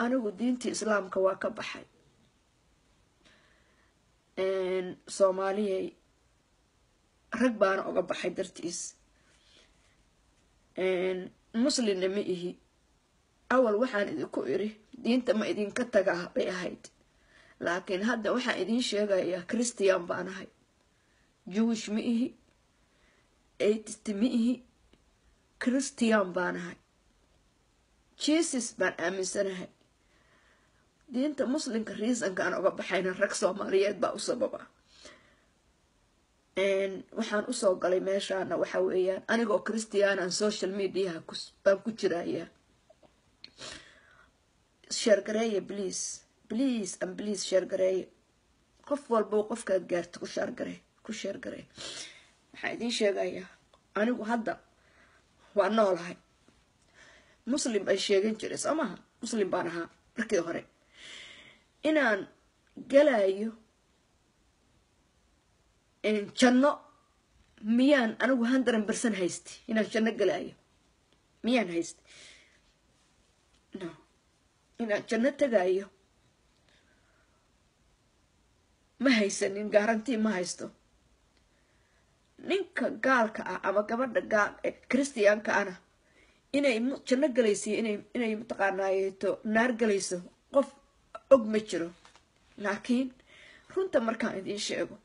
anigu diintii islaamka waa ka baxay soomaaliyay rag baana uga baxay dartiis muslimna ma ihi awal waxaan idinku iri diinta ma idinka tagaa bay ahayd laakiin hadda waxaan idin sheegayaa Christian baan ahay Jewish ma ihi atheist ma ihi Christian baan ahay Jesus baan aaminsanahay diinta muslimka reasonka aan uga baxayna rag Soomaaliyeed baa u sababa waxaan u soo galay meeshaana waxa weeyaan anigoo Christian aan social media baan ku jiraaya share gareeya please and please share gareeya qof walba qofkaad gaarto ku share garee waxaan idin sheegayaa anigu hadda waa noolahay muslim ay sheegan jiray soomaha muslim baan ahaa markii hore inaan galayo janno miyaan anigu 100% haysti inaan janno galayo miyaan haysti no inaan janno tagayo ma haysanin guarantee ma haysto ninka gaalka ah ama gabadha Christianka ana inay janno galayso inay mutaqaanaayeeto naar galayso qof og ma jiro laakiin runta markaan idin sheego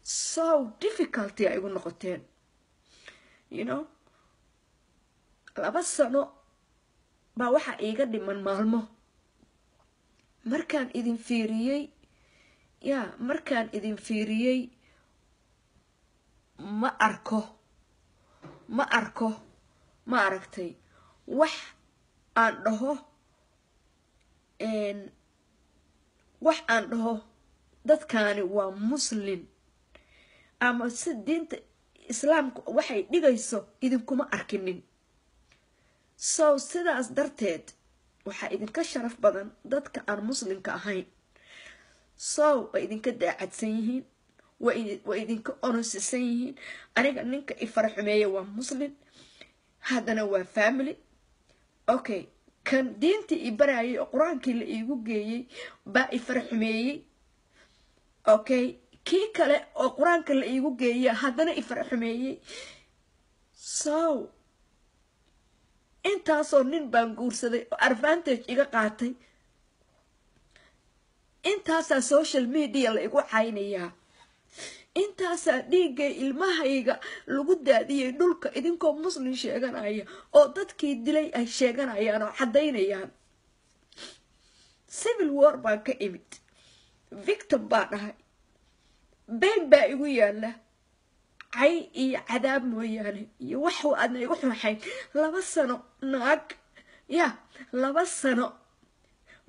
so difficult ay igu noqoteen laba sano baa waxa iiga dhiman maalmo markaan idin fiiriyey ma aragtay wax aan dhaho dadkaani waa muslim ama si diinta islaamku waxay dhigayso idinkuma arkinin so sidaas darteed waxa idinka sharaf badan dadka aan muslimka ahayn so way idinka daacadsan yihiin way idinka honestsan yihiin aniga ninka ifaraxumeeya waa muslim haddana waa family okay kan diintii ibarayay oo quraankii la iigu geeyay baa ifaraxumeeyay okay kii kale oo quraanka la iigu geeyay haddana ifaraxumeeyay so intaasoo nin baan guursaday oo advantage iga qaatay intaasaa social media la igu caynayaa intaasaa dhiigay ilmahayga lagu daadiyay dhulka idinkoo muslim sheeganaya oo dadkii dilay ay sheeganayaan oo cadaynayaan civil war baan ka imid victim baan ahay been baa igu yaala cay iyo cadaab mooyaane iyo wax aadna igu xumaxayn 2 sano naag 2 sano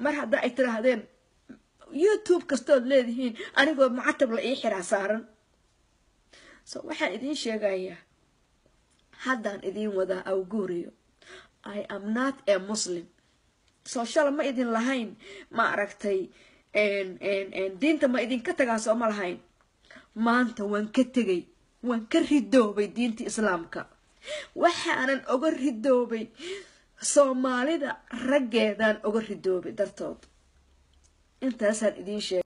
mar hadda ay tiraahdeen YouTube kastood leedihiin anigoo macatab la ii xiraa saaran so waxaan idin sheegayaa haddaan idin wadaa awguuriyo I am not a Muslim so shala ma idin lahayn ma aragtay diinta ma idinka tagaa soo ma lahayn maanta waan ka tegay waan ka ridoobay diinta islaamka waxaanan oga ridoobay Soomaalida raggeedaan oga ridoobay dartood intaasaan idin sheegay